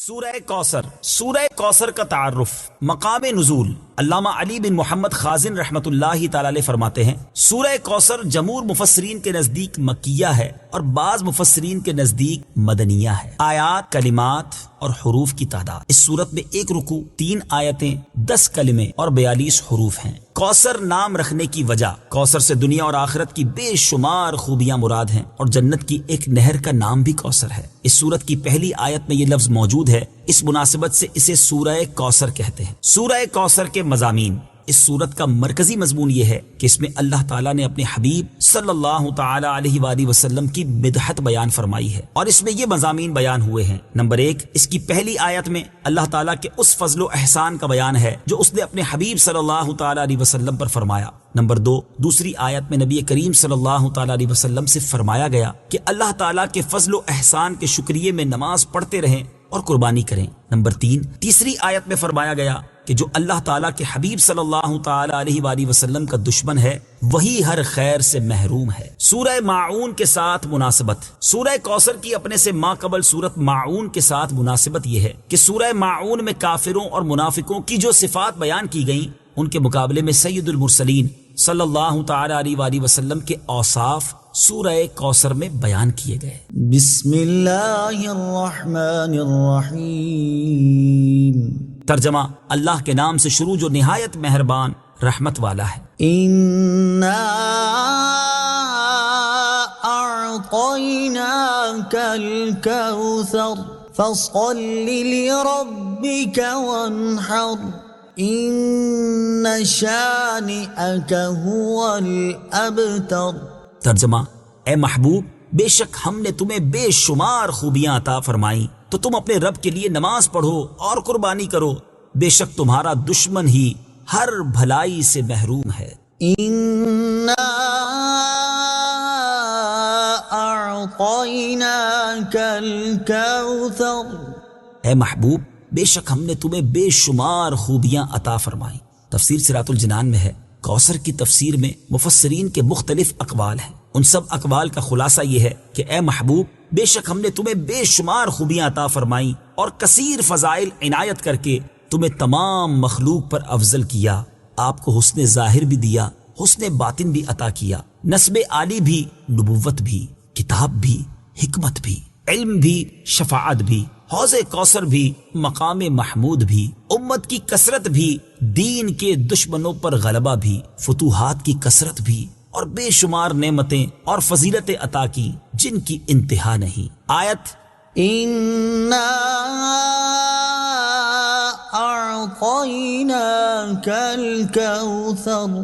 سورہ کوثر کا تعارف، مقام نزول۔ علامہ علی بن محمد خازن رحمت اللہ تعالی علیہ فرماتے ہیں سورہ کوثر جمہور مفسرین کے نزدیک مکیہ ہے اور بعض مفسرین کے نزدیک مدنیہ ہے۔ آیات، کلمات اور حروف کی تعداد، اس سورت میں 1 رکوع، 3 آیتیں، 10 کلمے اور 42 حروف ہیں۔ کوثر نام رکھنے کی وجہ، کوثر سے دنیا اور آخرت کی بے شمار خوبیاں مراد ہیں اور جنت کی ایک نہر کا نام بھی کوثر ہے۔ اس سورت کی پہلی آیت میں یہ لفظ موجود ہے، اس مناسبت سے اسے سورہ کوثر کہتے ہیں۔ سورہ کوثر کے مضامین، اس سورت کا مرکزی مضمون یہ ہے کہ اس میں اللہ تعالیٰ نے اپنے حبیب صلی اللہ تعالی علیہ وآلہ وسلم کی مدحت بیان فرمائی ہے، اور اس میں یہ مضامین بیان ہوئے ہیں۔ نمبر 1، اس کی پہلی آیت میں اللہ تعالیٰ کے اس فضل و احسان کا بیان ہے جو اس نے اپنے حبیب صلی اللہ تعالی علیہ وسلم پر فرمایا۔ نمبر 2، دوسری آیت میں نبی کریم صلی اللہ تعالی علیہ وسلم سے فرمایا گیا کہ اللہ تعالیٰ کے فضل و احسان کے شکریے میں نماز پڑھتے رہیں اور قربانی کریں۔ نمبر 3، تیسری آیت میں فرمایا گیا کہ جو اللہ تعالیٰ کے حبیب صلی اللہ تعالی علیہ وآلہ وسلم کا دشمن ہے وہی ہر خیر سے محروم ہے۔ سورہ ماعون کے ساتھ مناسبت، سورہ کوثر کی اپنے سے ماقبل سورت ماعون کے ساتھ مناسبت یہ ہے کہ سورہ ماعون میں کافروں اور منافقوں کی جو صفات بیان کی گئیں ان کے مقابلے میں سید المرسلین صلی اللہ تعالی علیہ وآلہ وسلم کے اوصاف سورہ کوثر میں بیان کیے گئے۔ بسم اللہ الرحمن الرحیم۔ ترجمہ، اللہ کے نام سے شروع جو نہایت مہربان رحمت والا ہے۔ اِنَّا أَعْطَيْنَاكَ الْكَوْثَرَ فَصَلِّ لِرَبِّكَ وَانْحَرْ إِنَّ شَانِئَكَ هُوَ الْأَبْتَرُ۔ ترجمہ، اے محبوب، بے شک ہم نے تمہیں بے شمار خوبیاں عطا فرمائیں تو تم اپنے رب کے لیے نماز پڑھو اور قربانی کرو، بے شک تمہارا دشمن ہی ہر بھلائی سے محروم ہے۔ اِنَّا أَعْطَيْنَاكَ الْكَوْثَرَ۔ اے محبوب، بے شک ہم نے تمہیں بے شمار خوبیاں عطا فرمائیں۔ تفسیر صراط الجنان میں ہے، کوثر کی تفسیر میں مفسرین کے مختلف اقوال ہیں۔ ان سب اقوال کا خلاصہ یہ ہے کہ اے محبوب، بے شک ہم نے تمہیں بے شمار خوبیاں عطا فرمائیں اور کثیر فضائل عنایت کر کے تمہیں تمام مخلوق پر افضل کیا۔ آپ کو حسن ظاہر بھی دیا، حسن باطن بھی عطا کیا، نسب عالی بھی، نبوت بھی، کتاب بھی، حکمت بھی، علم بھی، شفاعت بھی، حوض کوثر بھی، مقام محمود بھی، امت کی کثرت بھی، دین کے دشمنوں پر غلبہ بھی، فتوحات کی کثرت بھی، اور بے شمار نعمتیں اور فضیلتیں عطا کی جن کی انتہا نہیں۔ آیت اِنَّا أَعْطَيْنَاكَ الْكَوْثَرَ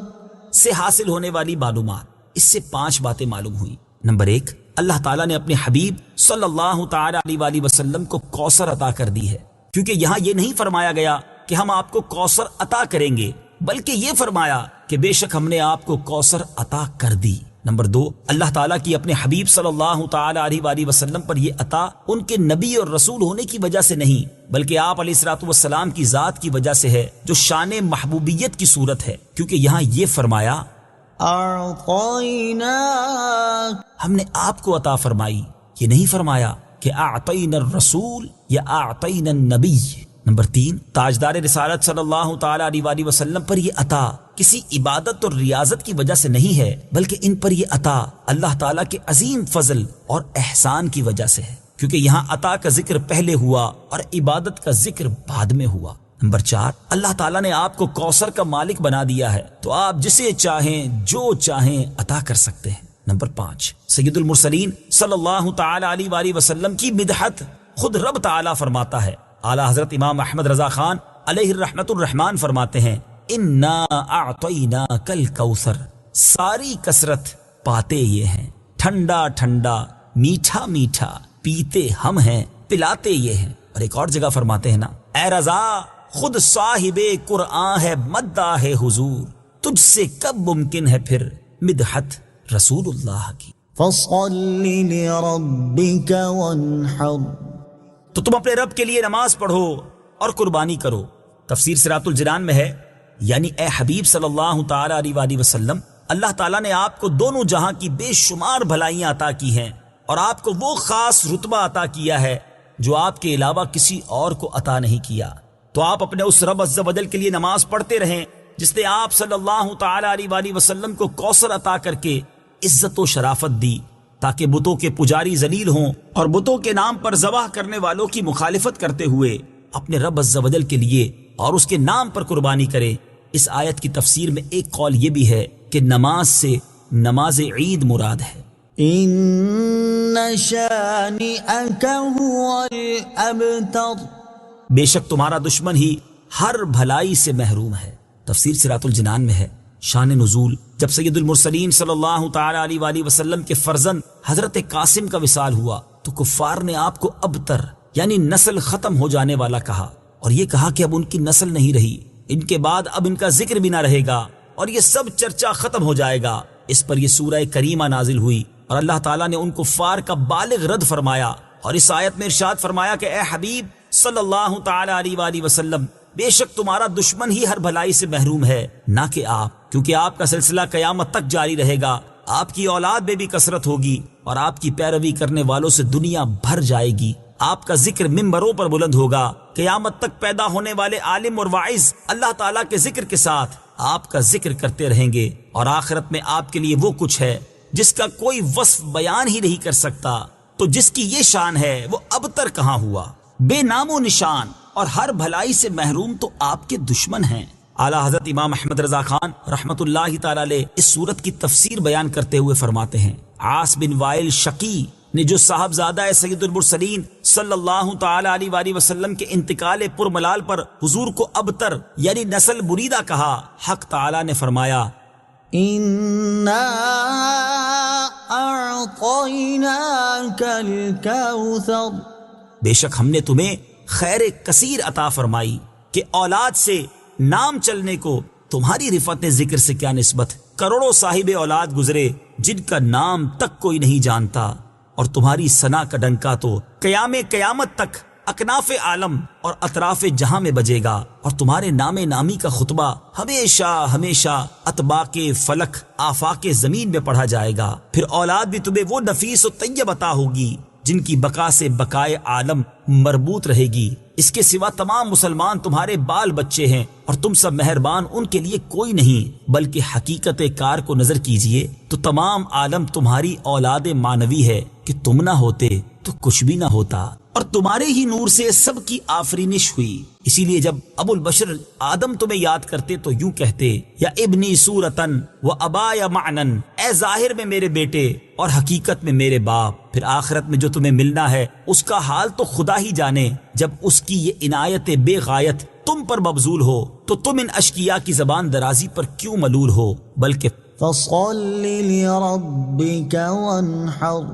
سے حاصل ہونے والی معلومات، اس سے 5 باتیں معلوم ہوئی۔ نمبر 1، اللہ تعالیٰ نے اپنے حبیب صلی اللہ تعالی علیہ وآلہ وسلم کو کوثر عطا کر دی ہے، کیونکہ یہاں یہ نہیں فرمایا گیا کہ ہم آپ کو کوثر عطا کریں گے، بلکہ یہ فرمایا کہ بے شک ہم نے آپ کو کوثر عطا کر دی۔ نمبر 2، اللہ تعالیٰ کی اپنے حبیب صلی اللہ تعالی علیہ وآلہ وسلم پر یہ عطا ان کے نبی اور رسول ہونے کی وجہ سے نہیں، بلکہ آپ علیہ الصلوۃ والسلام کی ذات کی وجہ سے ہے، جو شان محبوبیت کی صورت ہے، کیونکہ یہاں یہ فرمایا أَعْطَيْنَاكَ، ہم نے آپ کو عطا فرمائی، یہ نہیں فرمایا کہ اعطینا الرسول یا اعطینا النبی۔ نمبر 3، تاجدار رسالت صلی اللہ تعالی علیہ وآلہ وسلم پر یہ عطا کسی عبادت اور ریاضت کی وجہ سے نہیں ہے، بلکہ ان پر یہ عطا اللہ تعالیٰ کے عظیم فضل اور احسان کی وجہ سے ہے، کیونکہ یہاں عطا کا ذکر پہلے ہوا اور عبادت کا ذکر بعد میں ہوا۔ نمبر 4، اللہ تعالیٰ نے آپ کو کوثر کا مالک بنا دیا ہے تو آپ جسے چاہیں جو چاہیں عطا کر سکتے ہیں۔ نمبر 5، سید المرسلین صلی اللہ تعالی علیہ وآلہ وسلم کی مدحت خود رب تعالیٰ فرماتا ہے۔ اعلیٰ حضرت امام احمد رضا خان علیہ الرحمت الرحمان فرماتے ہیں اِنَّا أَعْطَيْنَاكَ الْكَوْثَرَ، ساری کثرت پاتے یہ ہیں، ٹھنڈا ٹھنڈا، میٹھا میٹھا، پیتے ہم ہیں، پلاتے یہ ہیں۔ اور ایک اور جگہ فرماتے ہیں نا، اے رضا خود صاحب قرآن ہے مداح حضور، تجھ سے کب ممکن ہے پھر مدحت رسول اللہ کی۔ فَصَلِّ لِرَبِّكَ وَانْحَرْ، تو تم اپنے رب کے لیے نماز پڑھو اور قربانی کرو۔ تفسیر صراط الجنان میں ہے، یعنی اے حبیب صلی اللہ تعالی علیہ وآلہ وسلم، اللہ تعالیٰ نے آپ کو دونوں جہاں کی بے شمار بھلائیاں عطا کی ہیں اور آپ کو وہ خاص رتبہ عطا کیا ہے جو آپ کے علاوہ کسی اور کو عطا نہیں کیا۔ تو آپ اپنے اس رب عز و جل کے لیے نماز پڑھتے رہیں جس نے آپ صلی اللہ تعالی علیہ وآلہ وسلم کو کوثر عطا کر کے عزت و شرافت دی، تاکہ بتوں کے پجاری ذلیل ہوں اور بتوں کے نام پر ذبح کرنے والوں کی مخالفت کرتے ہوئے اپنے رب عز و جل کے لیے اور اس کے نام پر قربانی کرے۔ اس آیت کی تفسیر میں ایک قول یہ بھی ہے کہ نماز سے نماز عید مراد ہے۔ إن شانئك هو الأبتر، بے شک تمہارا دشمن ہی ہر بھلائی سے محروم ہے۔ تفسیر صراط الجنان میں ہے۔ شان نزول، جب سید المرسلین صلی اللہ تعالی علیہ وآلہ وسلم کے فرزند حضرت قاسم کا وصال ہوا تو کفار نے آپ کو ابتر یعنی نسل ختم ہو جانے والا کہا، اور یہ کہا کہ اب ان کی نسل نہیں رہی، ان کے بعد اب ان کا ذکر بھی نہ رہے گا اور یہ سب چرچا ختم ہو جائے گا۔ اس پر یہ سورہ کریمہ نازل ہوئی اور اللہ تعالیٰ نے ان کفار کا بالغ رد فرمایا، اور اس آیت میں ارشاد فرمایا کہ اے حبیب صلی اللہ تعالی علیہ وآلہ وسلم، بے شک تمہارا دشمن ہی ہر بھلائی سے محروم ہے، نہ کہ آپ، کیونکہ آپ کا سلسلہ قیامت تک جاری رہے گا، آپ کی اولاد میں بھی کثرت ہوگی اور آپ کی پیروی کرنے والوں سے دنیا بھر جائے گی۔ آپ کا ذکر ممبروں پر بلند ہوگا، قیامت تک پیدا ہونے والے عالم اور واعظ اللہ تعالیٰ کے ذکر کے ساتھ آپ کا ذکر کرتے رہیں گے، اور آخرت میں آپ کے لیے وہ کچھ ہے جس کا کوئی وصف بیان ہی نہیں کر سکتا۔ تو جس کی یہ شان ہے وہ ابتر کہاں ہوا، بے نام و نشان اور ہر بھلائی سے محروم تو آپ کے دشمن ہیں۔ اعلیٰ حضرت امام احمد رضا خان رحمۃ اللہ تعالی علیہ اس سورت کی تفسیر بیان کرتے ہوئے فرماتے ہیں، عاص بن وائل شقی نے جو صاحبزادہ سید المرسلین صلی اللہ تعالی علیہ وآلہ وسلم کے انتقال پرملال پر حضور کو ابتر یعنی نسل بریدہ کہا، حق تعالی نے فرمایا إنا أعطيناك الكوثر، بے شک ہم نے تمہیں خیر کثیر عطا فرمائی، کہ اولاد سے نام چلنے کو تمہاری رفعت ذکر سے کیا نسبت، کروڑوں صاحب اولاد گزرے جن کا نام تک کوئی نہیں جانتا، اور تمہاری ثنا کا ڈنکا تو قیامت تک اکناف عالم اور اطراف جہاں میں بجے گا، اور تمہارے نام نامی کا خطبہ ہمیشہ ہمیشہ اطباق فلک آفاق زمین میں پڑھا جائے گا۔ پھر اولاد بھی تمہیں وہ نفیس و طیب عطا ہوگی جن کی بقا سے بقائے عالم مربوط رہے گی۔ اس کے سوا تمام مسلمان تمہارے بال بچے ہیں، اور تم سب مہربان ان کے لیے کوئی نہیں، بلکہ حقیقت کار کو نظر کیجئے تو تمام عالم تمہاری اولاد مانوی ہے، کہ تم نہ ہوتے تو کچھ بھی نہ ہوتا، اور تمہارے ہی نور سے سب کی آفرینش ہوئی۔ اسی لیے جب ابو البشر آدم تمہیں یاد کرتے تو یوں کہتے، یا ابنی صورتن و ابایا معنن، اے ظاہر میں میرے بیٹے اور حقیقت میں میرے باپ۔ پھر آخرت میں جو تمہیں ملنا ہے اس کا حال تو خدا ہی جانے، جب اس کی یہ عنایت بے غایت تم پر مبذول ہو تو تم ان اشقیاء کی زبان درازی پر کیوں ملول ہو، بلکہ فصل لربك وانحر،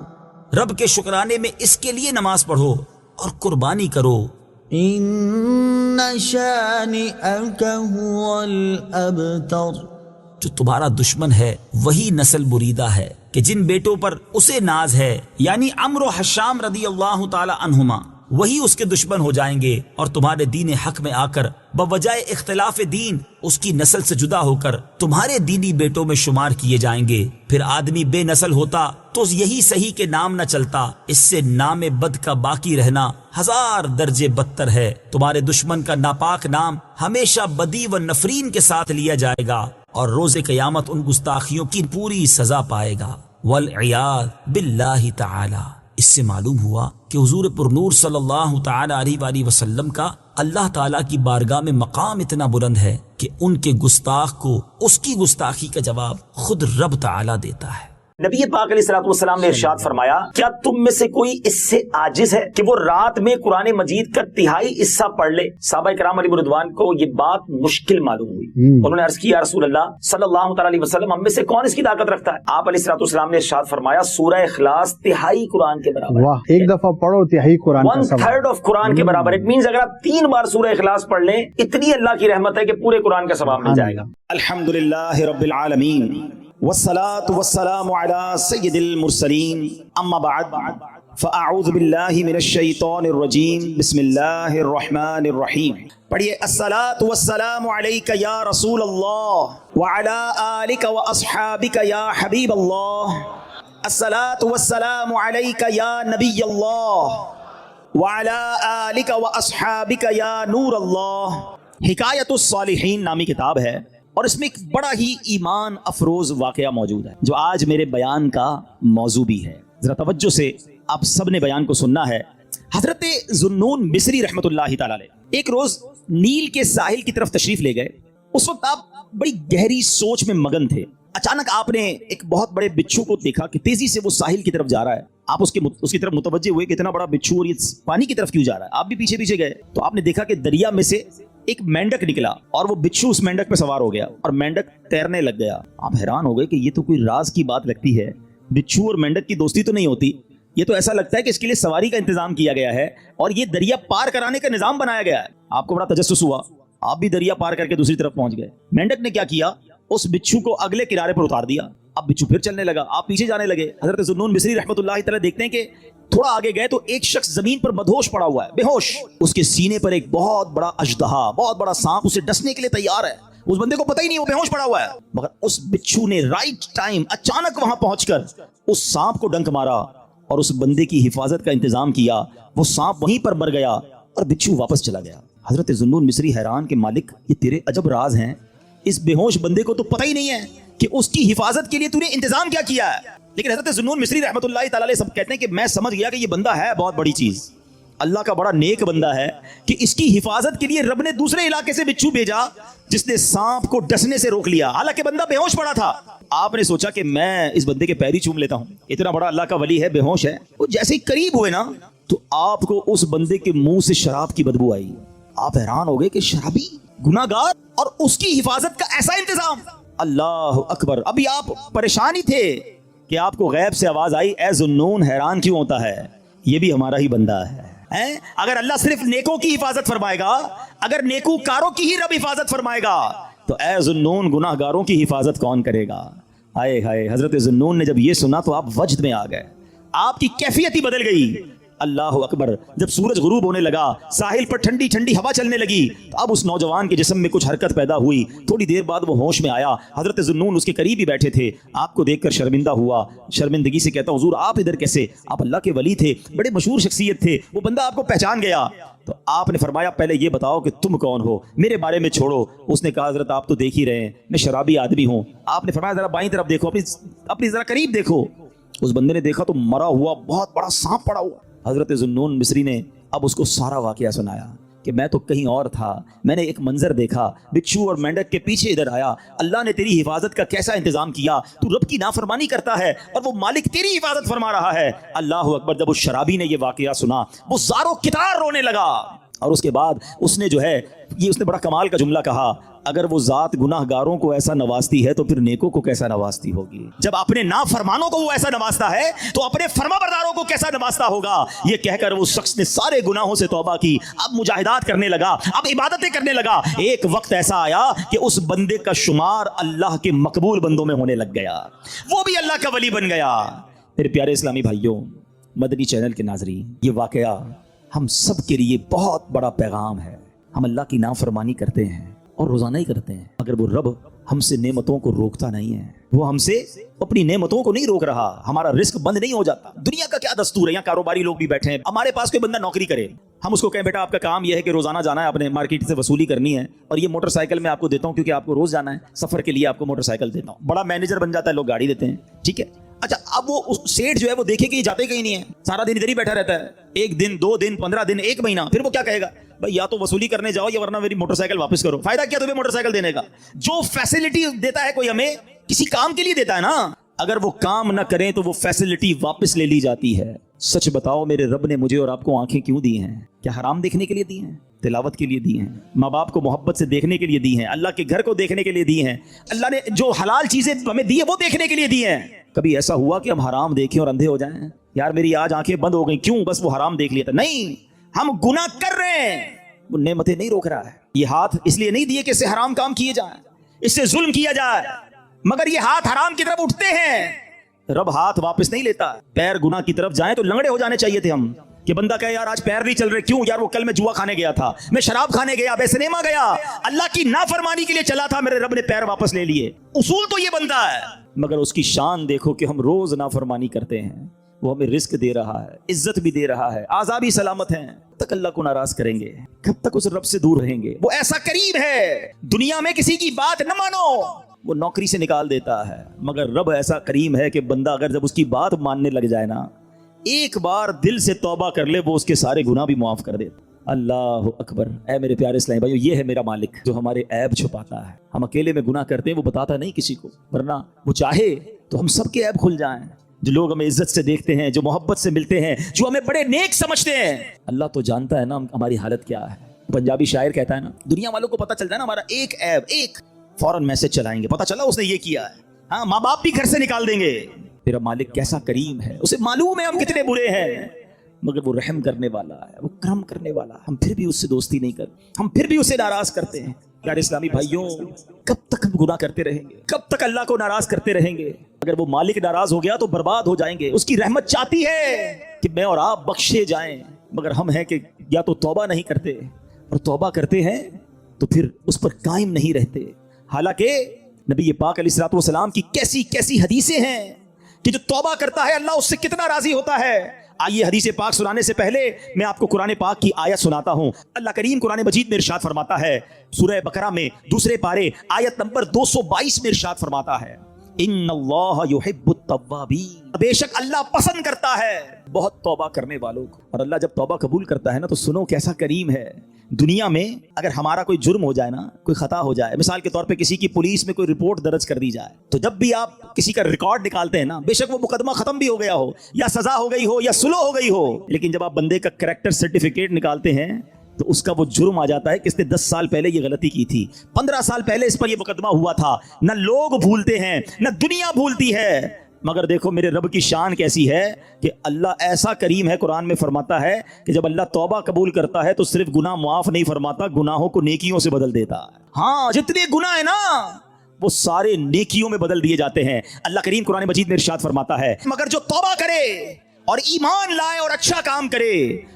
رب کے شکرانے میں اس کے لیے نماز پڑھو اور قربانی کرو۔ إن شانئك هو الأبتر، جو تمہارا دشمن ہے وہی نسل بریدہ ہے، کہ جن بیٹوں پر اسے ناز ہے یعنی عمرو و حشام رضی اللہ تعالی عنہما، وہی اس کے دشمن ہو جائیں گے، اور تمہارے دین حق میں آ کر بوجہ اختلاف دین اس کی نسل سے جدا ہو کر تمہارے دینی بیٹوں میں شمار کیے جائیں گے۔ پھر آدمی بے نسل ہوتا تو یہی صحیح کہ نام نہ چلتا، اس سے نام بد کا باقی رہنا 1000 درجے بدتر ہے۔ تمہارے دشمن کا ناپاک نام ہمیشہ بدی و نفرین کے ساتھ لیا جائے گا، اور روز قیامت ان گستاخیوں کی پوری سزا پائے گا، والعیاذ باللہ تعالی۔ اس سے معلوم ہوا کہ حضور پر نور صلی اللہ تعالی علیہ وآلہ وسلم کا اللہ تعالیٰ کی بارگاہ میں مقام اتنا بلند ہے کہ ان کے گستاخ کو اس کی گستاخی کا جواب خود رب تعالیٰ دیتا ہے۔ نبی پاک علیہ الصلوۃ والسلام نے ارشاد فرمایا، کیا تم میں سے کوئی اس سے عاجز ہے کہ وہ رات میں قرآن مجید کا تہائی حصہ پڑھ لے؟ صحابہ کرام علیہ رضوان کو یہ بات مشکل معلوم ہوئی، انہوں نے عرض کی، یا رسول اللہ صلی اللہ تعالی علیہ وسلم، ہم میں سے کون اس کی طاقت رکھتا ہے؟ آپ علیہ الصلوۃ والسلام نے ارشاد فرمایا، سورہ اخلاص تہائی قرآن کے برابر۔ واہ، ایک دفعہ پڑھو تہائی قرآن کا سبق، 1/3 آف قرآن کے برابر۔ اٹ مینز اگر آپ 3 بار سورہ اخلاص پڑھ لیں، اتنی اللہ کی رحمت ہے کہ پورے قرآن کا ثواب مل جائے گا۔ الحمدللہ رب العالمین، والصلاة والسلام على سید المرسلین، اما بعد فاعوذ باللہ من الشیطان الرجیم، بسم اللہ الرحمن الرحیم۔ پڑھیے، الصلاة والسلام علیک یا رسول اللہ وعلی آلک واصحابک یا حبیب اللہ، الصلاة والسلام علیک یا نبی اللہ وعلی آلک واصحابک یا نور اللہ۔ حکایت الصالحین نامی کتاب ہے اور اس میں ایک بڑا ہی ایمان افروز واقعہ موجود ہے جو آج میرے بیان کا موضوع بھی ہے۔ ذرا توجہ سے آپ سب نے بیان کو سننا ہے۔ حضرت ذوالنون مصری رحمۃ اللہ تعالی علیہ ایک روز نیل کے ساحل کی طرف تشریف لے گئے۔ اس وقت آپ بڑی گہری سوچ میں مگن تھے۔ اچانک آپ نے ایک بہت بڑے بچھو کو دیکھا کہ تیزی سے وہ ساحل کی طرف جا رہا ہے۔ آپ اس کی طرف متوجہ ہوئے کہ اتنا بڑا بچھو اور یہ پانی کی طرف کیوں جا رہا ہے۔ آپ بھی پیچھے پیچھے گئے تو آپ نے دیکھا کہ دریا میں سے ایک مینڈک نکلا اور وہ بچھو اس مینڈک پہ سوار ہو گیا اور مینڈک تیرنے لگ گیا۔ آپ حیران ہو گئے کہ یہ تو کوئی راز کی بات لگتی ہے، بچھو اور مینڈک کی دوستی تو نہیں ہوتی، یہ تو ایسا لگتا ہے کہ اس کے لیے سواری کا انتظام کیا گیا ہے اور یہ دریا پار کرانے کا نظام بنایا گیا ہے۔ آپ کو بڑا تجسس ہوا، آپ بھی دریا پار کر کے دوسری طرف پہنچ گئے۔ مینڈک نے کیا کیا، اس بچھو کو اگلے کنارے پر اتار دیا۔ اب بچھو پھر چلنے لگا، آپ پیچھے جانے لگے۔ حضرت ذوالنون مصری رحمۃ اللہ تعالی دیکھتے ہیں کہ تھوڑا آگے گئے تو ایک شخص زمین پر مدہوش پڑا ہوا ہے، بے ہوش۔ اس کے سینے پر ایک بہت بڑا اژدہا، بہت بڑا سانپ اسے ڈسنے کے لیے تیار ہے۔ اس بندے کو پتہ ہی نہیں وہ بے ہوش پڑا ہوا ہے، مگر اس بچھو نے رائٹ ٹائم اچانک وہاں پہنچ کر اس سانپ کو ڈنک مارا اور اس بندے کی حفاظت کا انتظام کیا۔ وہ سانپ وہیں پر مر گیا اور بچھو واپس چلا گیا۔ حضرت ذوالنون مصری حیران کہ مالک یہ تیرے عجب راز ہیں، اس بے ہوش بندے کو تو پتہ ہی نہیں ہے کہ اس کی حفاظت کے لیے تو نے انتظام کیا کیا ہے۔ لیکن حضرت ذوالنون مصری رحمۃ اللہ تعالی علیہ سب کہتے ہیں کہ میں سمجھ گیا کہ یہ بندہ ہے بہت بڑی چیز، اللہ کا بڑا نیک بندہ ہے کہ اس کی حفاظت کے لیے رب نے دوسرے علاقے سے بچھو بھیجا جس نے سانپ کو ڈسنے سے روک لیا، حالانکہ بندہ بے ہوش پڑا تھا۔ آپ نے سوچا کہ میں اس بندے کے پیری چوم لیتا ہوں، اتنا بڑا اللہ کا ولی ہے، بے ہوش ہے۔ وہ جیسے ہی قریب ہوئے نا تو آپ کو اس بندے کے منہ سے شراب کی بدبو آئی۔ آپ حیران ہو گئے کہ شرابی، گناہ گار، اور اس کی حفاظت کا ایسا انتظام۔ اللہ اکبر۔ ابھی آپ پریشان ہی تھے کہ آپ کو غیب سے آواز آئی، اے ذوالنون حیران کیوں ہوتا ہے، یہ بھی ہمارا ہی بندہ ہے۔ اگر اللہ صرف نیکوں کی حفاظت فرمائے گا، اگر نیکو کاروں کی ہی رب حفاظت فرمائے گا تو اے ذوالنون گناہ گاروں کی حفاظت کون کرے گا؟ ہائے ہائے۔ حضرت ذوالنون نے جب یہ سنا تو آپ وجد میں آ گئے، آپ کی کیفیت ہی بدل گئی۔ اللہ اکبر۔ جب سورج غروب ہونے لگا، ساحل پر ٹھنڈی ٹھنڈی ہوا چلنے لگی تو اب اس نوجوان کے جسم میں کچھ حرکت پیدا ہوئی۔ تھوڑی دیر بعد وہ ہوش میں آیا۔ حضرت ذوالنون اس کے قریب ہی بیٹھے تھے۔ آپ کو دیکھ کر شرمندہ ہوا، شرمندگی سے کہتا حضور آپ ادھر کیسے؟ آپ اللہ کے ولی تھے، بڑے مشہور شخصیت تھے، وہ بندہ آپ کو پہچان گیا۔ تو آپ نے فرمایا پہلے یہ بتاؤ کہ تم کون ہو، میرے بارے میں چھوڑو۔ اس نے کہا حضرت آپ تو دیکھ ہی رہے ہیں میں شرابی آدمی ہوں۔ آپ نے فرمایا ذرا بائیں طرف دیکھو، اپنی ذرا قریب دیکھو۔ اس بندے نے دیکھا تو مرا ہوا بہت بڑا سانپ پڑا ہوا۔ حضرت ذوالنون مصری نے اب اس کو سارا واقعہ سنایا کہ میں تو کہیں اور تھا، میں نے ایک منظر دیکھا، بچھو اور مینڈک کے پیچھے ادھر آیا، اللہ نے تیری حفاظت کا کیسا انتظام کیا، تو رب کی نافرمانی کرتا ہے اور وہ مالک تیری حفاظت فرما رہا ہے۔ اللہ اکبر۔ جب اس شرابی نے یہ واقعہ سنا وہ زاروں کتار رونے لگا اور اس کے بعد اس نے جو ہے اس نے بڑا کمال کا جملہ کہا، اگر وہ ذات گناہ گاروں کو ایسا نوازتی ہے تو پھر نیکوں کو کیسا نوازتی ہوگی؟ جب اپنے نافرمانوں کو وہ ایسا نوازتا ہے تو اپنے فرما برداروں کو کیسا نوازتا ہوگا؟ یہ کہہ کر وہ شخص نے سارے گناہوں سے توبہ کی، اب مجاہدات کرنے لگا، اب عبادتیں کرنے لگا۔ ایک وقت ایسا آیا کہ اس بندے کا شمار اللہ کے مقبول بندوں میں ہونے لگ گیا، وہ بھی اللہ کا ولی بن گیا۔ میرے پیارے اسلامی بھائیوں، مدنی چینل کے ناظرین، یہ واقعہ ہم سب کے لیے بہت بڑا پیغام ہے۔ ہم اللہ کی نافرمانی کرتے ہیں اور روزانہ ہی کرتے ہیں، مگر وہ رب ہم سے نعمتوں کو روکتا نہیں ہے، وہ ہم سے اپنی نعمتوں کو نہیں روک رہا، ہمارا رزق بند نہیں ہو جاتا۔ دنیا کا کیا دستور ہے، یہاں کاروباری لوگ بھی بیٹھے ہیں، ہمارے پاس کوئی بندہ نوکری کرے، ہم اس کو کہیں بیٹا آپ کا کام یہ ہے کہ روزانہ جانا ہے، اپنے مارکیٹ سے وصولی کرنی ہے، اور یہ موٹر سائیکل میں آپ کو دیتا ہوں کیونکہ آپ کو روز جانا ہے، سفر کے لیے آپ کو موٹر سائیکل دیتا ہوں۔ بڑا مینیجر بن جاتا ہے، لوگ گاڑی دیتے ہیں، ٹھیک ہے۔ اچھا اب وہ سیٹ جو ہے وہ دیکھے کہ یہ جاتے کہیں نہیں ہے، سارا دن ادھر ہی بیٹھا رہتا ہے، ایک دن، 2 دن، 15 دن، 1 مہینہ، پھر وہ کیا کہے گا؟ بھائی یا تو وصولی کرنے جاؤ یا ورنہ میری موٹر سائیکل واپس کرو۔ فائدہ کیا تمہیں موٹر سائیکل دینے کا؟ جو فیسلٹی دیتا ہے کوئی ہمیں کسی کام کے لیے دیتا ہے نا، اگر وہ کام نہ کریں تو وہ فیسلٹی واپس لے لی جاتی ہے۔ سچ بتاؤ میرے رب نے مجھے اور آپ کو آنکھیں کیوں دی ہیں؟ کیا حرام دیکھنے کے لیے دی ہیں؟ تلاوت کے لیے دی ہیں، ماں باپ کو محبت سے دیکھنے کے لیے دی ہیں، اللہ کے گھر کو دیکھنے کے لیے دی ہیں، اللہ نے جو حلال چیزیں ہمیں دی ہیں وہ دیکھنے کے لیے دی ہیں۔ کبھی ایسا ہوا کہ ہم حرام دیکھیں اور اندھے ہو جائیں؟ یار میری آج آنکھیں بند ہو گئیں، کیوں؟ بس وہ حرام دیکھ لیا تھا۔ نہیں، ہم گناہ کر رہے ہیں، وہ نعمتیں نہیں روک رہا ہے۔ یہ ہاتھ اس لیے نہیں دیے کہ اس سے حرام کام کیے جائیں، اس سے ظلم کیا جائے، مگر یہ ہاتھ حرام کی طرف اٹھتے ہیں، رب ہاتھ واپس نہیں لیتا۔ پیر گناہ کی طرف جائیں تو لنگڑے ہو جانے چاہیے تھے ہم، کہ بندہ کہے یار آج پیر نہیں چل رہے، کیوں؟ یار وہ کل میں جوا کھانے گیا تھا، میں شراب کھانے گیا، میں سنیما گیا، اللہ کی نافرمانی کے لیے چلا تھا، میرے رب نے پیر واپس لے لیے۔ اصول تو یہ بندہ ہے، مگر اس کی شان دیکھو کہ ہم روز نافرمانی کرتے ہیں، وہ ہمیں رزق دے رہا ہے, عزت بھی دے رہا ہے, آزاد بھی سلامت ہیں. تک اللہ کو ناراض کریں گے, کب تک اس رب سے دور رہیں گے؟ وہ ایسا کریم ہے, دنیا میں کسی کی بات نہ مانو, وہ نوکری سے نکال دیتا ہے, مگر رب ایسا کریم ہے کہ بندہ اگر جب اس کی بات ماننے لگ جائے نا, ایک بار دل سے توبہ کر لے, وہ اس کے سارے گناہ بھی معاف کر دیتا. اللہ اکبر. اے میرے پیارے اسلامی بھائیو, یہ ہے میرا مالک جو ہمارے عیب چھپاتا ہے. ہم اکیلے میں گناہ کرتے ہیں, وہ بتاتا نہیں کسی کو, ورنہ وہ چاہے تو ہم سب کے عیب کھل جائیں. جو لوگ ہمیں عزت سے دیکھتے ہیں, جو محبت سے ملتے ہیں, جو ہمیں بڑے نیک سمجھتے ہیں, اللہ تو جانتا ہے نا ہماری حالت کیا ہے. پنجابی شاعر کہتا ہے نا, دنیا والوں کو پتہ چل جائے نا ہمارا ایک عیب, ایک فوراً میسج چلائیں گے, پتہ چلا اس نے یہ کیا ہے. ہاں, ماں باپ بھی گھر سے نکال دیں گے. میرا مالک کیسا کریم ہے, اسے معلوم ہے ہم کتنے برے ہیں, مگر وہ رحم کرنے والا ہے, وہ کرم کرنے والا ہے. ہم پھر بھی اس سے دوستی نہیں کرتے, ہم پھر بھی اسے ناراض کرتے ہیں. یار اسلامی بھائیوں, کب تک ہم گناہ کرتے رہیں گے؟ کب تک اللہ کو ناراض کرتے رہیں گے؟ اگر وہ مالک ناراض ہو گیا تو برباد ہو جائیں گے. اس کی رحمت چاہتی ہے کہ میں اور آپ بخشے جائیں, مگر ہم ہیں کہ یا تو توبہ نہیں کرتے, اور توبہ کرتے ہیں تو پھر اس پر قائم نہیں رہتے. حالانکہ نبی پاک علیہ الصلوۃ والسلام کی کیسی کیسی حدیثیں ہیں کہ جو توبہ کرتا ہے اللہ اس سے کتنا راضی ہوتا ہے. آئیے حدیث پاک سنانے سے پہلے میں آپ کو قرآن پاک کی آیت سناتا ہوں. اللہ کریم قرآن مجید میں ارشاد فرماتا ہے, سورہ بقرہ میں دوسرے پارے آیت نمبر 222 میں ارشاد فرماتا ہے, ان اللہ یحب التوابین, بے شک اللہ پسند کرتا ہے بہت توبہ کرنے والوں کو. اور اللہ جب توبہ قبول کرتا ہے نا, تو سنو کیسا کریم ہے. دنیا میں اگر ہمارا کوئی جرم ہو جائے نا, کوئی خطا ہو جائے, مثال کے طور پہ کسی کی پولیس میں کوئی رپورٹ درج کر دی جائے, تو جب بھی آپ کسی کا ریکارڈ نکالتے ہیں نا, بے شک وہ مقدمہ ختم بھی ہو گیا ہو, یا سزا ہو گئی ہو, یا سلو ہو گئی ہو, لیکن جب آپ بندے کا کریکٹر سرٹیفکیٹ نکالتے ہیں تو اس کا وہ جرم آ جاتا ہے کہ اس نے 10 سال پہلے یہ غلطی کی تھی, 15 سال پہلے اس پر یہ مقدمہ ہوا تھا. نہ لوگ بھولتے ہیں, نہ دنیا بھولتی ہے, مگر دیکھو میرے رب کی شان کیسی ہے کہ اللہ ایسا کریم ہے. قرآن میں فرماتا ہے کہ جب اللہ توبہ قبول کرتا ہے تو صرف گناہ معاف نہیں فرماتا, گناہوں کو نیکیوں سے بدل دیتا ہے. ہاں, جتنے گناہ ہیں نا وہ سارے نیکیوں میں بدل دیے جاتے ہیں. اللہ کریم قرآن مجید میں ارشاد فرماتا ہے, مگر جو توبہ کرے اور ایمان لائے اور اچھا کام کرے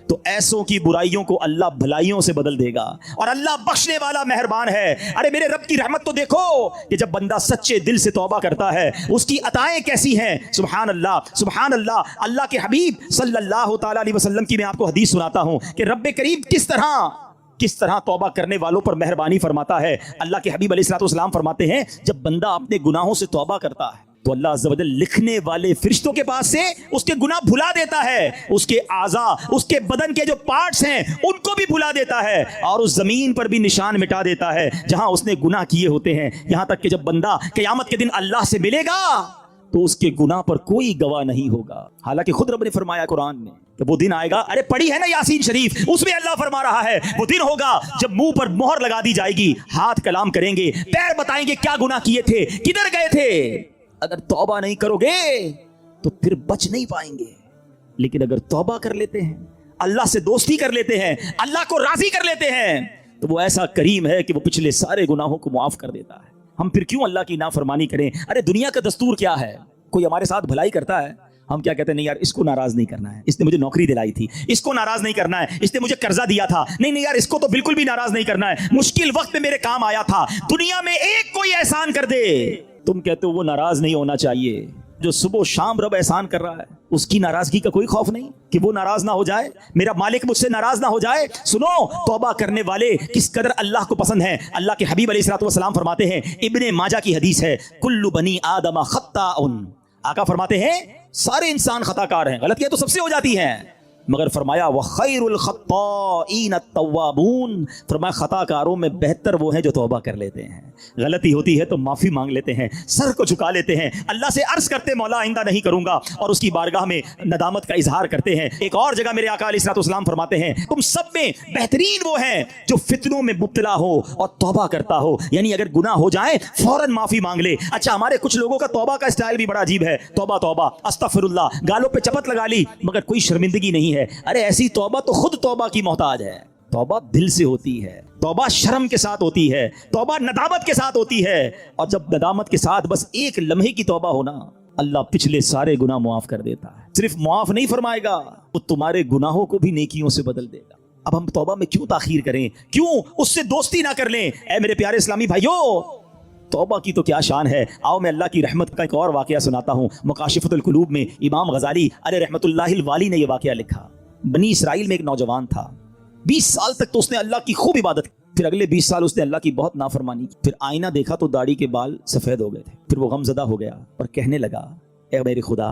تو ایسوں کی برائیوں کو اللہ بھلائیوں سے بدل دے گا, اور اللہ بخشنے والا مہربان ہے. ارے میرے رب کی رحمت تو دیکھو کہ جب بندہ سچے دل سے توبہ کرتا ہے اس کی عطائیں کیسی ہیں. سبحان اللہ, سبحان اللہ. اللہ کے حبیب صلی اللہ تعالی علیہ وسلم کی میں آپ کو حدیث سناتا ہوں کہ رب کریم کس طرح توبہ کرنے والوں پر مہربانی فرماتا ہے. اللہ کے حبیب علیہ الصلوۃ والسلام فرماتے ہیں, جب بندہ اپنے گناہوں سے توبہ کرتا ہے تو اللہ عز و جل لکھنے والے فرشتوں کے پاس سے اس کے گناہ بھلا دیتا ہے, اس کے اعضاء, اس کے بدن کے جو پارٹس ہیں ان کو بھی بھلا دیتا ہے, اور اس زمین پر بھی نشان مٹا دیتا ہے جہاں اس نے گناہ کیے ہوتے ہیں. یہاں تک کہ جب بندہ قیامت کے دن اللہ سے ملے گا تو اس کے گناہ پر کوئی گواہ نہیں ہوگا. حالانکہ خود رب نے فرمایا قرآن میں کہ وہ دن آئے گا, ارے پڑھی ہے نا یاسین شریف, اس میں اللہ فرما رہا ہے وہ دن ہوگا جب منہ پر مہر لگا دی جائے گی, ہاتھ کلام کریں گے, پیر بتائیں گے کیا گناہ کیے تھے, کدھر گئے تھے. اگر توبہ نہیں کرو گے تو پھر بچ نہیں پائیں گے, لیکن اگر توبہ کر لیتے ہیں, اللہ سے دوستی کر لیتے ہیں, اللہ کو راضی کر لیتے ہیں, تو وہ ایسا کریم ہے کہ وہ پچھلے سارے گناہوں کو معاف کر دیتا ہے. ہم پھر کیوں اللہ کی نافرمانی کریں؟ ارے دنیا کا دستور کیا ہے, کوئی ہمارے ساتھ بھلائی کرتا ہے, ہم کیا کہتے ہیں, نہیں یار اس کو ناراض نہیں کرنا ہے, اس نے مجھے نوکری دلائی تھی, اس کو ناراض نہیں کرنا ہے, اس نے مجھے قرضہ دیا تھا, نہیں یار اس کو تو بالکل بھی ناراض نہیں کرنا ہے, مشکل وقت میں میرے کام آیا تھا, دنیا میں ایک کوئی احسان کر دے, تم کہتے ہو وہ ناراض نہیں ہونا چاہیے. جو صبح و شام رب احسان کر رہا ہے اس کی ناراضگی کا کوئی خوف نہیں کہ وہ ناراض نہ ہو جائے, میرا مالک مجھ سے ناراض نہ ہو جائے. سنو, توبہ کرنے والے کس قدر اللہ کو پسند ہیں. اللہ کے حبیب علیہ الصلوۃ والسلام فرماتے ہیں, ابن ماجہ کی حدیث ہے, کل بنی آدم خطاء, آقا فرماتے ہیں سارے انسان خطا کار ہیں, غلطیاں تو سب سے ہو جاتی ہیں, مگر فرمایا وخیر الخطائین التوابون, فرمایا خطا کاروں میں بہتر وہ ہیں جو توبہ کر لیتے ہیں. غلطی ہوتی ہے تو معافی مانگ لیتے ہیں, سر کو جھکا لیتے ہیں, اللہ سے عرض کرتے مولا آئندہ نہیں کروں گا, اور اس کی بارگاہ میں ندامت کا اظہار کرتے ہیں. ایک اور جگہ میرے آقا علیہ الصلوۃ والسلام فرماتے ہیں, تم سب میں بہترین وہ ہیں جو فتنوں میں مبتلا ہو اور توبہ کرتا ہو, یعنی اگر گناہ ہو جائے فوراً معافی مانگ لے. اچھا, ہمارے کچھ لوگوں کا توبہ کا اسٹائل بھی بڑا عجیب ہے, توبہ توبہ استغفر اللہ, گالوں پہ چپت لگا لی مگر کوئی شرمندگی نہیں ہے. ارے ایسی توبہ تو خود توبہ کی محتاج ہے. توبہ دل سے ہوتی ہے, توبہ شرم کے ساتھ ہوتی ہے, توبہ ندامت کے ساتھ ہوتی ہے, اور جب ندامت کے ساتھ بس ایک لمحے کی توبہ ہونا, اللہ پچھلے سارے گناہ معاف کر دیتا ہے. صرف معاف نہیں فرمائے گا, وہ تمہارے گناہوں کو بھی نیکیوں سے بدل دے گا. اب ہم توبہ میں کیوں تاخیر کریں, کیوں اس سے دوستی نہ کر لیں؟ اے میرے پیارے اسلامی بھائیوں, توبہ کی تو کیا شان ہے. آؤ میں اللہ کی رحمت کا ایک اور واقعہ سناتا ہوں. مکاشفۃ القلوب میں امام غزالی علیہ رحمۃ اللہ الوالی نے یہ واقعہ لکھا. بنی اسرائیل میں ایک نوجوان تھا. 20 سال تک تو اس نے اللہ کی خوب عبادت کی. پھر اگلے 20 سال اس نے اللہ کی بہت نافرمانی کی. پھر آئینہ دیکھا تو داڑھی کے بال سفید ہو گئے تھے. پھر وہ غم زدہ ہو گیا اور کہنے لگا اے میرے خدا,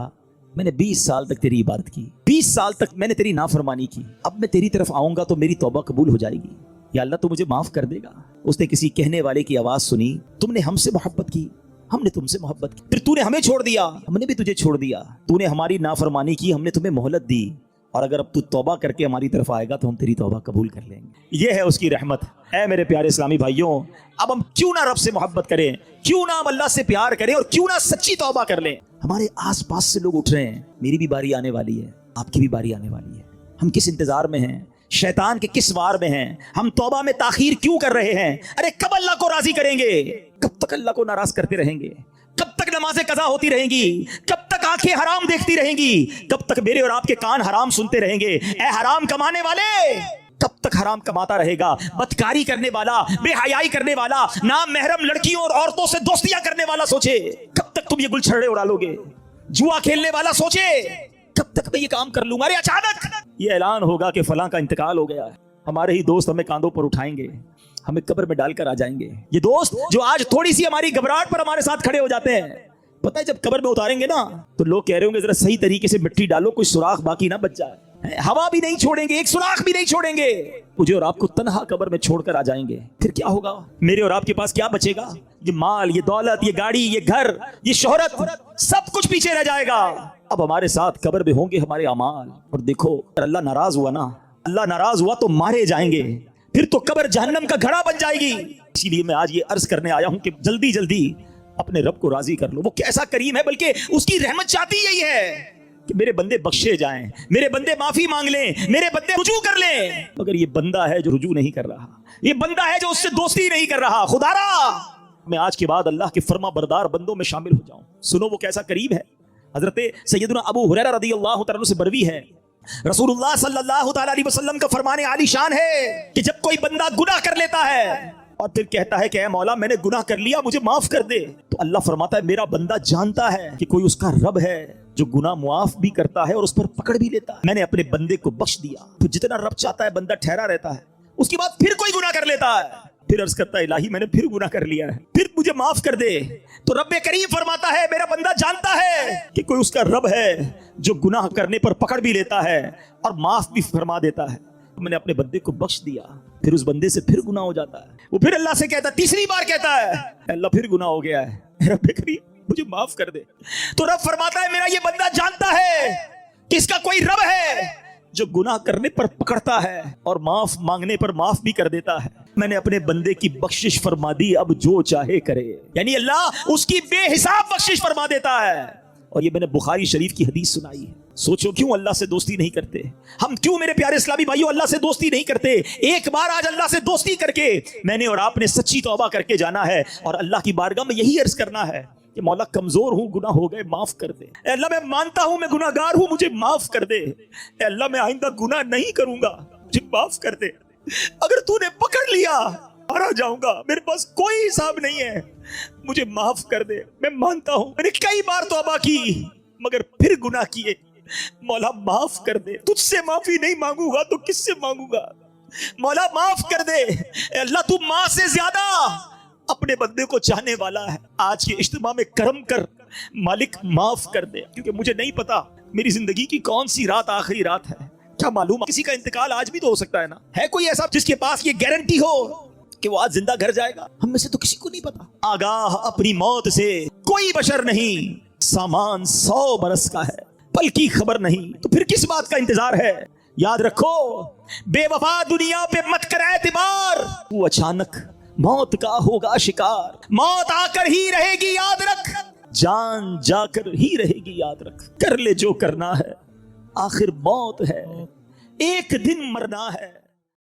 میں نے 20 سال تک تیری عبادت کی, 20 سال تک میں نے تیری نافرمانی کی, اب میں تیری طرف آؤں گا تو میری توبہ قبول ہو جائے گی, یا اللہ تو مجھے معاف کر دے گا. اس نے کسی کہنے والے کی آواز سنی, تم نے ہم سے محبت کی, ہم نے تم سے محبت کی, پھر تو نے ہمیں چھوڑ دیا, ہم نے بھی تجھے چھوڑ دیا, تو نے ہماری نافرمانی کی, ہم نے تمہیں مہلت دی, اور اگر اب تو توبہ کر کے ہماری طرف آئے گا تو ہم تیری توبہ قبول کر لیں گے. یہ ہے اس کی رحمت. اے میرے پیارے اسلامی بھائیوں, اب ہم کیوں نہ رب سے محبت کریں, کیوں نہ ہم اللہ سے پیار کریں, اور کیوں نہ سچی توبہ کر لیں. ہمارے آس پاس سے لوگ اٹھ رہے ہیں, میری بھی باری آنے والی ہے, آپ کی بھی باری آنے والی ہے. ہم کس انتظار میں ہیں, شیطان کے کس وار میں ہیں, ہم توبہ میں تاخیر کیوں کر رہے ہیں. ارے کب اللہ کو راضی کریں گے, کب تک اللہ کو ناراض کرتے رہیں گے, کب تک نمازیں قضا ہوتی رہیں گی, کب تک آنکھیں حرام دیکھتی رہیں گی, کب تک میرے اور آپ کے کان حرام سنتے رہیں گے. اے حرام کمانے والے, کب تک حرام کماتا رہے گا. بدکاری کرنے والا, بے حیائی کرنے والا, نام محرم لڑکیوں اور عورتوں سے دوستیاں کرنے والا سوچے کب تک تم یہ گل چھڑے اڑا لو گے. جوا کھیلنے والا سوچے کب تک میں یہ کام کر لوں گا. ارے اچانک یہ اعلان ہوگا کہ فلاں کا انتقال ہو گیا ہے, ہمارے ہی دوست ہمیں کاندھوں پر اٹھائیں گے, ہمیں قبر میں ڈال کر آ جائیں گے. یہ دوست جو آج تھوڑی سی ہماری گھبراہٹ پر ہمارے ساتھ کھڑے ہو جاتے ہیں, پتہ ہے جب قبر میں اتاریں گے نا تو لوگ کہہ رہے ہوں گے ذرا صحیح طریقے سے مٹی ڈالو, کوئی سوراخ باقی نہ بچ جائے. ہوا بھی نہیں چھوڑیں گے, ایک سوراخ بھی نہیں چھوڑیں گے, مجھے اور آپ کو تنہا قبر میں چھوڑ کر آ جائیں گے. پھر کیا ہوگا, میرے اور آپ کے پاس کیا بچے گا. یہ مال, یہ دولت, یہ گاڑی, یہ گھر, یہ شہرت, سب کچھ پیچھے رہ جائے گا. اب ہمارے ساتھ قبر میں ہوں گے ہمارے اعمال. اور دیکھو اگر اللہ ناراض ہوا نا, اللہ ناراض ہوا تو مارے جائیں گے, پھر تو قبر جہنم کا گھڑا بن جائے گی. اسی لیے میں آج یہ عرض کرنے آیا ہوں کہ جلدی جلدی اپنے رب کو راضی کر لو. وہ کیسا کریم ہے, بلکہ اس کی رحمت چاہتی یہی ہے کہ میرے بندے بخشے جائیں, میرے بندے معافی مانگ لیں, میرے بندے رجوع کر لیں. مگر یہ بندہ ہے جو رجوع نہیں کر رہا, یہ بندہ ہے جو اس سے دوستی نہیں کر رہا. خدا را میں آج کے بعد اللہ کے فرما بردار بندوں میں شامل ہو جاؤں. سنو وہ کیسا کریم ہے. حضرت سیدنا ابو ہریرہ رضی اللہ تعالیٰ عنہ سے بروی ہے, رسول اللہ صلی اللہ تعالیٰ علیہ وسلم کا فرمان عالی شان ہے کہ جب کوئی بندہ گناہ کر لیتا ہے اور پھر کہتا ہے کہ اے مولا میں نے گناہ کر لیا, مجھے معاف کر دے, تو اللہ فرماتا ہے میرا بندہ جانتا ہے کہ کوئی اس کا رب ہے جو گناہ معاف بھی کرتا ہے اور اس پر پکڑ بھی لیتا ہے. میں نے اپنے بندے کو بخش دیا. تو جتنا رب چاہتا ہے بندہ ٹھہرا رہتا ہے, اس کے بعد پھر کوئی گناہ کر لیتا ہے, پھر عرض کرتا ہے الہی میں نے پھر گناہ کر لیا ہے, پھر مجھے معاف کر دے. تو رب کریم فرماتا ہے میرا بندہ جانتا ہے کہ کوئی اس کا رب ہے جو گناہ کرنے پر پکڑ بھی لیتا ہے اور معاف بھی فرما دیتا ہے. میں نے اپنے بندے کو بخش دیا, پھر اس بندے سے پھر گناہ ہو جاتا ہے. وہ پھر اللہ سے کہتا ہے, تیسری بار کہتا ہے اللہ پھر گناہ ہو گیا ہے, رب کریم مجھے معاف کر دے. تو رب فرماتا ہے میرا یہ بندہ جانتا ہے کہ اس کا کوئی رب ہے جو گناہ کرنے پر پکڑتا ہے اور معاف مانگنے پر معاف بھی کر دیتا ہے. میں نے اپنے بندے کی بخشش فرما دی, اب جو چاہے کرے. یعنی اللہ اس کی بے حساب بخشش فرما دیتا ہے. اور یہ میں نے بخاری شریف کی حدیث سنائی ہے. سوچو کیوں اللہ سے دوستی نہیں کرتے ہم, کیوں میرے پیارے اسلامی بھائیوں اللہ سے دوستی نہیں کرتے. ایک بار آج اللہ سے دوستی کر کے میں نے اور آپ نے سچی توبہ کر کے جانا ہے اور اللہ کی بارگاہ میں یہی عرض کرنا ہے کہ مولا کمزور ہوں, گناہ ہو گئے, معاف کر دے. اے اللہ میں مانتا ہوں میں گناہ گار ہوں, مجھے معاف کر دے. اے اللہ میں آئندہ گناہ نہیں کروں گا, مجھے معاف کر دے. اگر تو نے پکڑ لیا مارا جاؤں گا, میرے پاس کوئی حساب نہیں ہے, مجھے معاف کر دے. میں مانتا ہوں میں نے کئی بار توبہ کی مگر پھر گناہ کیے, مولا معاف کر دے. تجھ سے معافی نہیں مانگوں گا تو کس سے مانگوں گا, مولا معاف کر دے. اے اللہ تو ماں سے زیادہ اپنے بندے کو چاہنے والا ہے. آج کے اجتماع میں کرم کر مالک, معاف کر دے, کیونکہ مجھے نہیں پتا میری زندگی کی کون سی رات آخری رات ہے. کیا معلوم کسی کا انتقال آج بھی تو ہو سکتا ہے نا. ہے کوئی ایسا جس کے پاس یہ گارنٹی ہو کہ وہ آج زندہ گھر جائے گا؟ ہم میں سے تو کسی کو نہیں پتا. آگاہ اپنی موت سے کوئی بشر نہیں, سامان 100 برس کا ہے, پل کی خبر نہیں, تو پھر کس بات کا انتظار ہے. یاد رکھو بے وفا دنیا پہ مت کر اعتبار, وہ اچانک موت کا ہوگا شکار. موت آ کر ہی رہے گی یاد رکھ, جان جا کر ہی رہے گی یاد رکھ. کر لے جو کرنا ہے, آخر موت ہے, ایک دن مرنا ہے.